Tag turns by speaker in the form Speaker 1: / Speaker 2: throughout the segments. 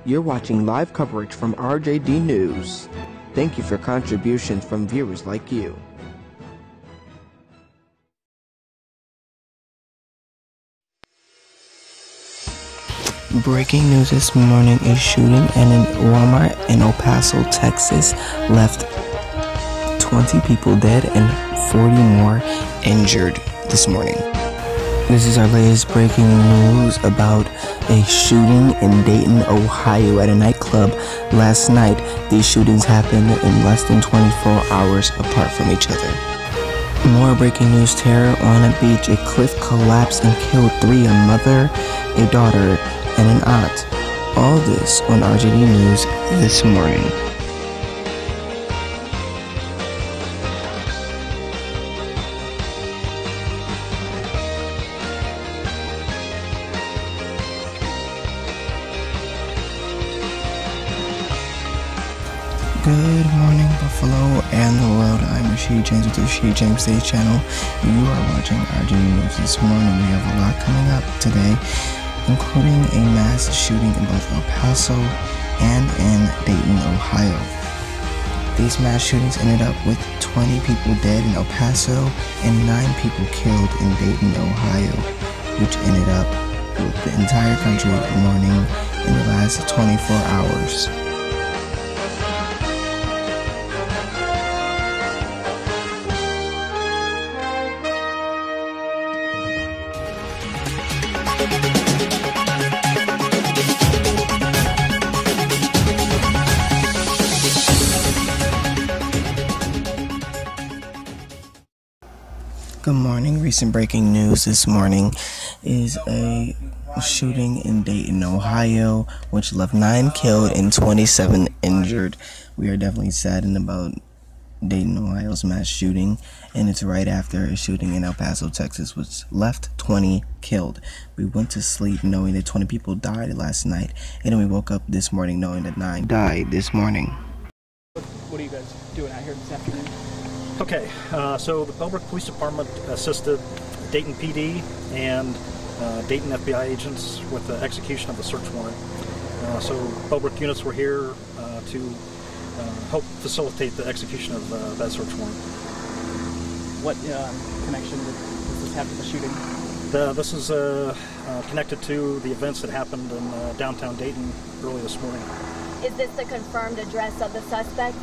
Speaker 1: You're watching live coverage from RJD News. Thank you for contributions from viewers like you. Breaking news this morning: a shooting in an Walmart in El Paso, Texas, left 20 people dead and 40 more injured this morning. This is our latest breaking news about a shooting in Dayton, Ohio at a nightclub last night. These shootings happened in less than 24 hours apart from each other. More breaking news: terror on a beach. A cliff collapsed and killed 3, a mother, a daughter, and an aunt. All this on RJD News this morning. Good morning, Buffalo and the world. I'm RJD James with the RJD James Day channel. You are watching RJD News this morning. We have a lot coming up today, including a mass shooting in both El Paso and in Dayton, Ohio. These mass shootings ended up with 20 people dead in El Paso and 9 people killed in Dayton, Ohio, which ended up with the entire country mourning in the last 24 hours. Good morning. Recent breaking news this morning is a shooting in Dayton, Ohio, which left 9 killed and 27 injured. We are definitely saddened about Dayton, Ohio's mass shooting, and it's right after a shooting in El Paso, Texas, which left 20 killed. We went to sleep knowing that 20 people died last night, and then we woke up this morning knowing that 9 died this morning.
Speaker 2: What are you guys doing out here this afternoon?
Speaker 3: Okay, so the Bellbrook Police Department assisted Dayton PD and Dayton FBI agents with the execution of the search warrant. So Bellbrook units were here to help facilitate the execution of that search warrant.
Speaker 2: What connection does this have to the shooting?
Speaker 3: This is connected to the events that happened in downtown Dayton early this morning.
Speaker 4: Is this the confirmed address of the suspect?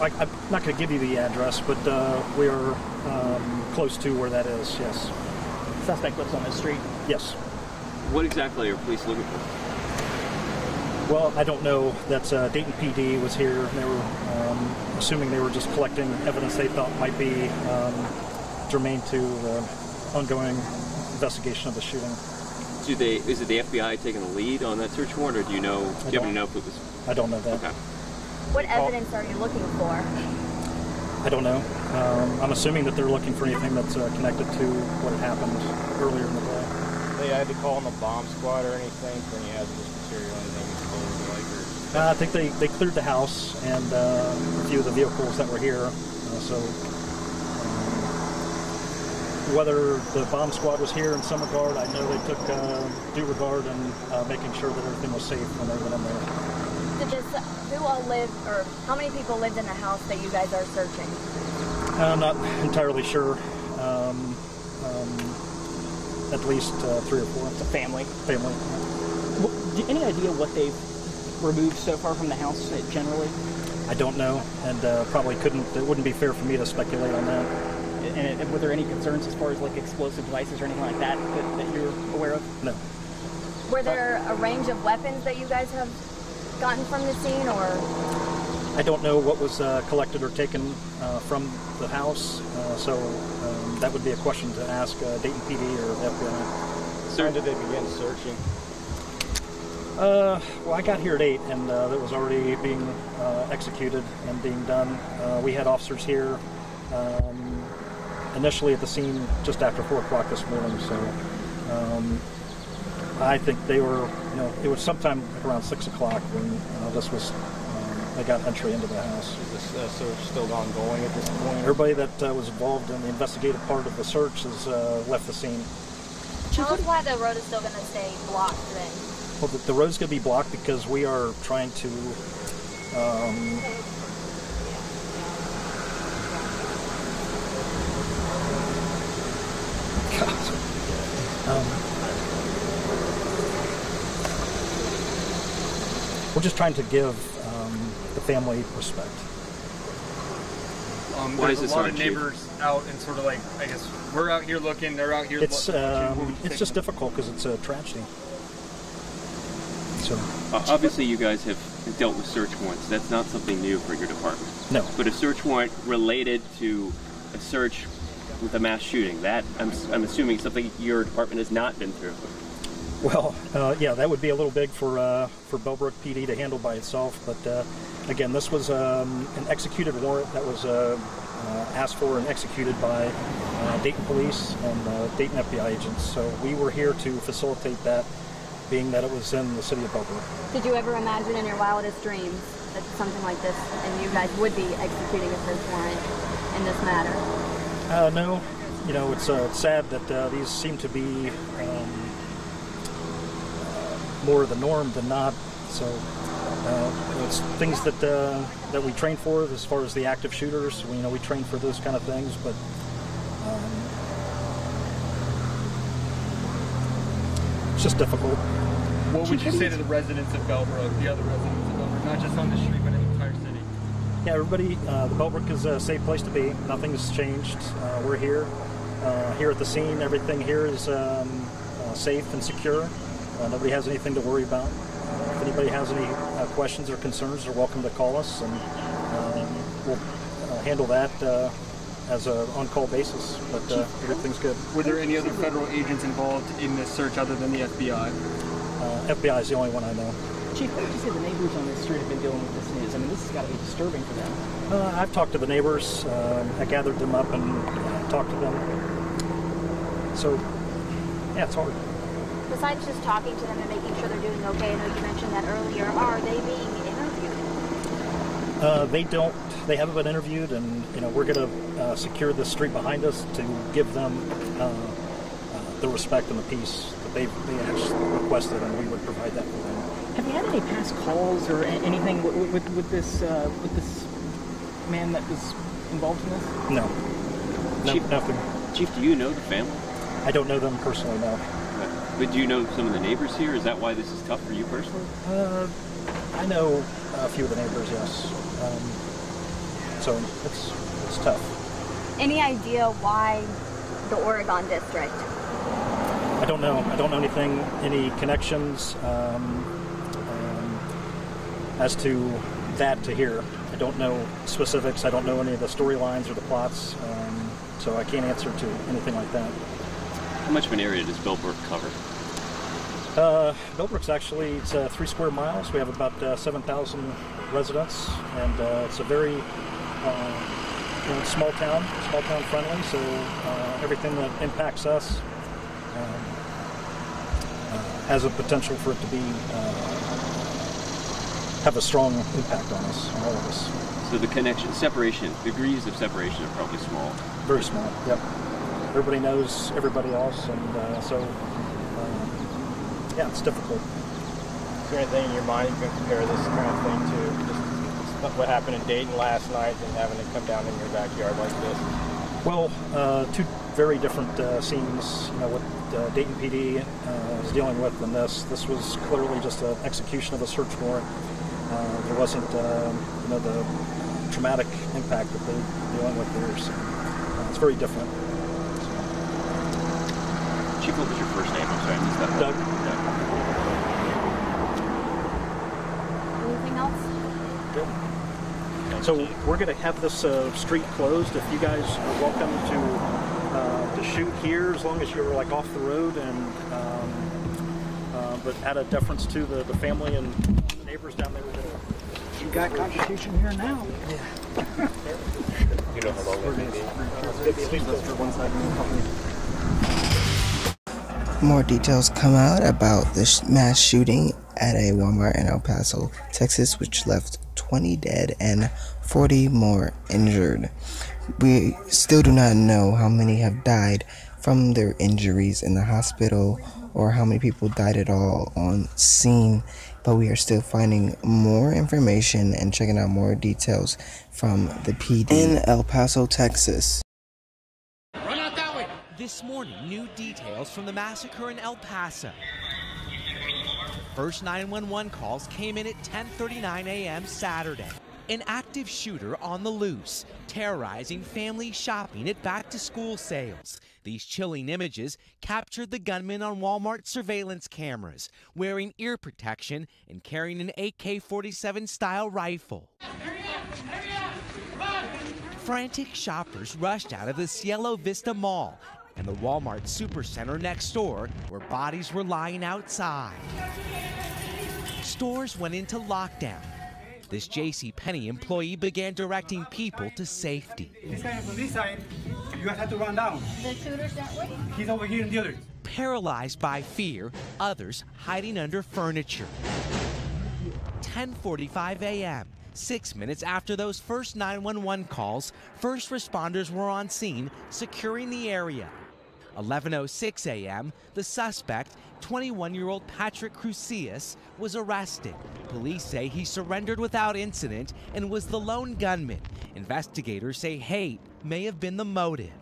Speaker 3: I'm not going to give you the address, but we're close to where that is, yes.
Speaker 2: The suspect lives on this street?
Speaker 3: Yes.
Speaker 5: What exactly are police looking for?
Speaker 3: Well, I don't know. That Dayton PD was here. They were assuming they were just collecting evidence they thought might be germane to the ongoing investigation of the shooting.
Speaker 5: Is it the FBI taking the lead on that search warrant, or do you know if it was?
Speaker 3: I don't know that.
Speaker 5: Okay.
Speaker 4: What evidence are you looking for?
Speaker 3: I don't know. I'm assuming that they're looking for anything that's connected to what had happened earlier in the day.
Speaker 6: They had to call in the bomb squad or anything for any hazardous material, anything explosive like?
Speaker 3: I think they cleared the house and a few of the vehicles that were here. So whether the bomb squad was here in some regard, I know they took due regard in making sure that everything was safe when they went in there.
Speaker 4: Who all lived, or how many people lived in the house that you guys are searching?
Speaker 3: I'm not entirely sure. At least 3 or 4.
Speaker 2: It's a family.
Speaker 3: Family.
Speaker 2: Any idea what they've removed so far from the house generally?
Speaker 3: I don't know, and probably couldn't. It wouldn't be fair for me to speculate on that.
Speaker 2: And were there any concerns as far as like explosive devices or anything like that that you're aware of?
Speaker 3: No.
Speaker 4: Were there a range of weapons that you guys have gotten from the scene, or?
Speaker 3: I don't know what was collected or taken from the house, so that would be a question to ask Dayton PD or the FBI.
Speaker 6: So when did they begin searching?
Speaker 3: Well, I got here at 8, and it was already being executed and being done. We had officers here initially at the scene just after 4 o'clock this morning, so I think they were, it was sometime around 6 o'clock when this was, they got entry into the house.
Speaker 6: Is this search still ongoing at this point?
Speaker 3: Everybody that was involved in the investigative part of the search has left the scene.
Speaker 4: Tell us why the road is still going to stay blocked then.
Speaker 3: Well, the road's going to be blocked because we are trying to we're just trying to give the family respect.
Speaker 5: Why is
Speaker 7: There's
Speaker 5: this
Speaker 7: a lot
Speaker 5: hard,
Speaker 7: of
Speaker 5: Chief?
Speaker 7: neighbors out and sort of like, I guess, we're out here looking, they're out here
Speaker 3: It's
Speaker 7: looking.
Speaker 3: it's just difficult because it's a tragedy. So
Speaker 5: Obviously, you guys have dealt with search warrants. That's not something new for your department.
Speaker 3: no,
Speaker 5: But a search warrant related to a search with a mass shooting, that I'm assuming something your department has not been through.
Speaker 3: well, yeah, that would be a little big for Bellbrook PD to handle by itself. But again, this was an executed warrant that was asked for and executed by Dayton Police and Dayton FBI agents. So we were here to facilitate that, being that it was in the city of Bellbrook.
Speaker 4: Did you ever imagine in your wildest dreams that something like this and you guys would be executing a search warrant in this matter?
Speaker 3: No, you know, it's sad that these seem to be more the norm than not. So it's things that we train for as far as the active shooters. We train for those kind of things, but it's just difficult.
Speaker 7: What would you say to the residents of Bellbrook, the other residents of Bellbrook, not just on the street, but in the entire city?
Speaker 3: Yeah, everybody, the Bellbrook is a safe place to be. Nothing's changed. We're here. Here at the scene, everything here is safe and secure. Nobody has anything to worry about. If anybody has any questions or concerns, they're welcome to call us, and we'll handle that as an on-call basis. But everything's good.
Speaker 7: Were there any other federal agents involved in this search other than the FBI?
Speaker 3: FBI is the only one I know.
Speaker 2: Chief, what would you say the neighbors on this street have been dealing with this news? I mean, this has got to be disturbing for them.
Speaker 3: I've talked to the neighbors. I gathered them up and talked to them. So, yeah, it's hard.
Speaker 4: Besides just talking to them and making sure they're doing okay, I know you mentioned that earlier, are they being interviewed?
Speaker 3: They haven't been interviewed, and we're going to secure the street behind us to give them the respect and the peace that they actually requested, and we would provide that for them.
Speaker 2: Have you had any past calls or anything with this man that was involved in this?
Speaker 3: No,
Speaker 5: Chief,
Speaker 3: nothing.
Speaker 5: Chief, do you know the family?
Speaker 3: I don't know them personally, no.
Speaker 5: But do you know some of the neighbors here? Is that why this is tough for you personally?
Speaker 3: I know a few of the neighbors, yes. So it's tough.
Speaker 4: Any idea why the Oregon district?
Speaker 3: I don't know. I don't know any connections as to that to here. I don't know specifics. I don't know any of the storylines or the plots, so I can't answer to anything like that.
Speaker 5: How much of an area does Bellbrook cover?
Speaker 3: Bellbrook's actually, it's 3 square miles. We have about 7,000 residents, and it's a very small town friendly, so everything that impacts us has a potential for it to be have a strong impact on us, on all of us.
Speaker 5: So the degrees of separation are probably small.
Speaker 3: Very small, yep. Everybody knows everybody else, and so yeah, it's difficult.
Speaker 6: Is there anything in your mind you can compare this kind of thing to just what happened in Dayton last night and having it come down in your backyard like this?
Speaker 3: Well, two very different scenes. What Dayton PD is dealing with, and this was clearly just an execution of a search warrant. There wasn't, the traumatic impact that they're dealing with there. So it's very different.
Speaker 5: Chief, what was your first name? I'm sorry, I missed that.
Speaker 3: Doug.
Speaker 4: Anything else?
Speaker 3: Good. So we're going to have this street closed. If you guys are welcome to shoot here, as long as you're like off the road, and but out of deference to the family and the neighbors down there.
Speaker 2: You got Constitution here now.
Speaker 3: Yeah.
Speaker 6: You know how long it will be.
Speaker 1: More details come out about this mass shooting at a Walmart in El Paso, Texas, which left 20 dead and 40 more injured. We still do not know how many have died from their injuries in the hospital or how many people died at all on scene, but we are still finding more information and checking out more details from the PD in El Paso, Texas.
Speaker 8: Run out that way. This morning, new details from the massacre in El Paso. First 911 calls came in at 10:39 a.m. Saturday. An active shooter on the loose, terrorizing families shopping at back-to-school sales. These chilling images captured the gunman on Walmart surveillance cameras, wearing ear protection and carrying an AK-47 style rifle. Frantic shoppers rushed out of the Cielo Vista Mall and the Walmart Supercenter next door, where bodies were lying outside. Stores went into lockdown. This JCPenney employee began directing people to safety.
Speaker 9: This guy from this side, you guys have to run down.
Speaker 4: The shooter's that way?
Speaker 9: He's over here in the other.
Speaker 8: Paralyzed by fear, others hiding under furniture. 10:45 a.m., 6 minutes after those first 911 calls, first responders were on scene securing the area. 11:06 a.m., the suspect, 21-year-old Patrick Crucius, was arrested. Police say he surrendered without incident and was the lone gunman. Investigators say hate may have been the motive.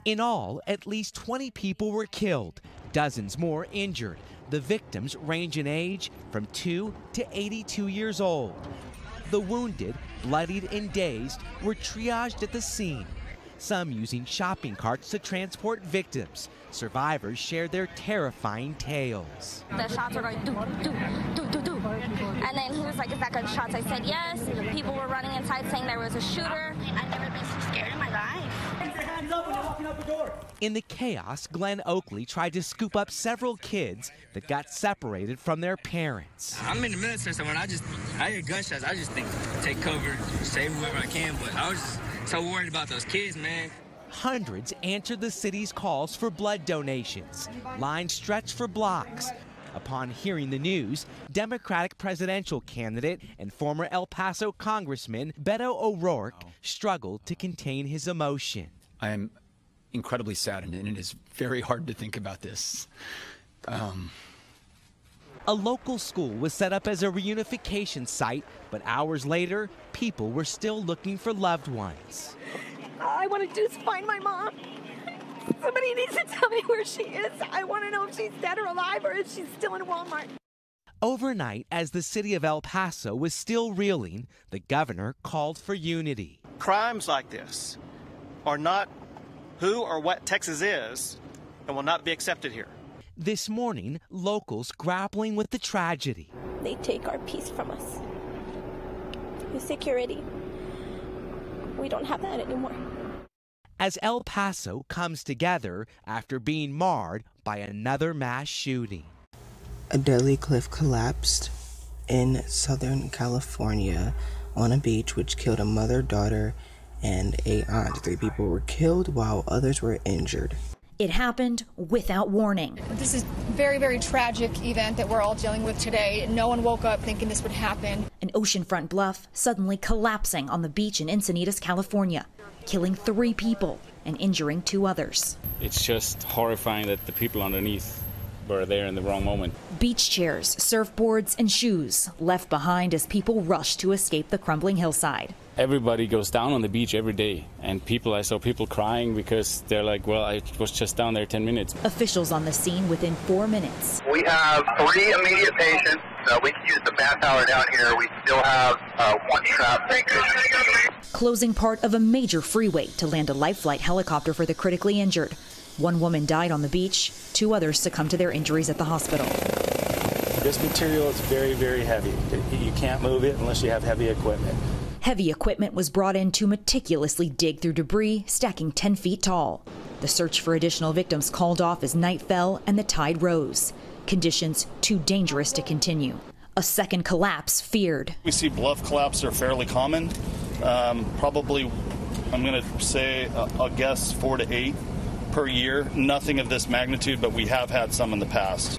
Speaker 8: In all, at least 20 people were killed, dozens more injured. The victims range in age from 2 to 82 years old. The wounded, bloodied and dazed, were triaged at the scene, some using shopping carts to transport victims. Survivors shared their terrifying tales.
Speaker 10: The shots were going do, do, do, do, do. And then he was like, is that gunshots? I said yes. People were running inside saying there was a shooter. I've never been so scared in my life.
Speaker 8: In the chaos, Glenn Oakley tried to scoop up several kids that got separated from their parents.
Speaker 11: I'm in the military, so when I hear gunshots, I just think take cover, save whoever I can, but I was just so worried about those kids, man.
Speaker 8: Hundreds answered the city's calls for blood donations. Lines stretched for blocks. Upon hearing the news, Democratic presidential candidate and former El Paso Congressman Beto O'Rourke struggled to contain his emotion.
Speaker 12: I am incredibly saddened, and it is very hard to think about this.
Speaker 8: A local school was set up as a reunification site, but hours later, people were still looking for loved ones.
Speaker 13: All I want to do is find my mom. Somebody needs to tell me where she is. I want to know if she's dead or alive, or if she's still in Walmart.
Speaker 8: Overnight, as the city of El Paso was still reeling, the governor called for unity.
Speaker 14: Crimes like this are not who or what Texas is and will not be accepted here.
Speaker 8: This morning, locals grappling with the tragedy.
Speaker 13: They take our peace from us. The security. We don't have that anymore.
Speaker 8: As El Paso comes together after being marred by another mass shooting.
Speaker 1: A deadly cliff collapsed in Southern California on a beach, which killed a mother, daughter, and a aunt. 3 people were killed while others were injured.
Speaker 15: It happened without warning.
Speaker 16: This is a very, very tragic event that we're all dealing with today. No one woke up thinking this would happen.
Speaker 15: An oceanfront bluff suddenly collapsing on the beach in Encinitas, California, killing 3 people and injuring 2 others.
Speaker 17: It's just horrifying that the people underneath were there in the wrong moment.
Speaker 15: Beach chairs, surfboards, and shoes left behind as people rush to escape the crumbling hillside.
Speaker 17: Everybody goes down on the beach every day, and I saw people crying because they're like, well, I was just down there 10 minutes.
Speaker 15: Officials on the scene within 4 minutes.
Speaker 18: We have 3 immediate patients. We can use the manpower down here. We still have 1 trapped.
Speaker 15: Closing part of a major freeway to land a life flight helicopter for the critically injured. 1 woman died on the beach. 2 others succumbed to their injuries at the hospital.
Speaker 17: This material is very, very heavy. You can't move it unless you have heavy equipment.
Speaker 15: Heavy equipment was brought in to meticulously dig through debris, stacking 10 feet tall. The search for additional victims called off as night fell and the tide rose. Conditions too dangerous to continue. A second collapse feared.
Speaker 19: We see bluff collapses are fairly common. Probably, I'm going to say, I'll guess 4 to 8 per year. Nothing of this magnitude, but we have had some in the past.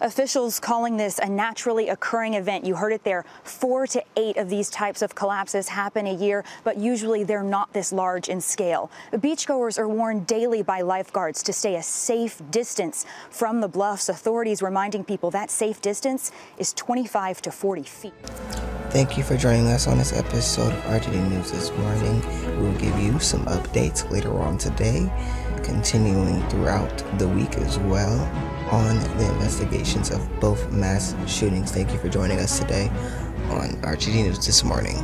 Speaker 15: Officials calling this a naturally occurring event. You heard it there. 4 to 8 of these types of collapses happen a year, but usually they're not this large in scale. Beachgoers are warned daily by lifeguards to stay a safe distance from the bluffs. Authorities reminding people that safe distance is 25 to 40 feet.
Speaker 1: Thank you for joining us on this episode of RJD News this morning. We'll give you some updates later on today, continuing throughout the week as well on the investigations of both mass shootings. Thank you for joining us today on RJD News this morning.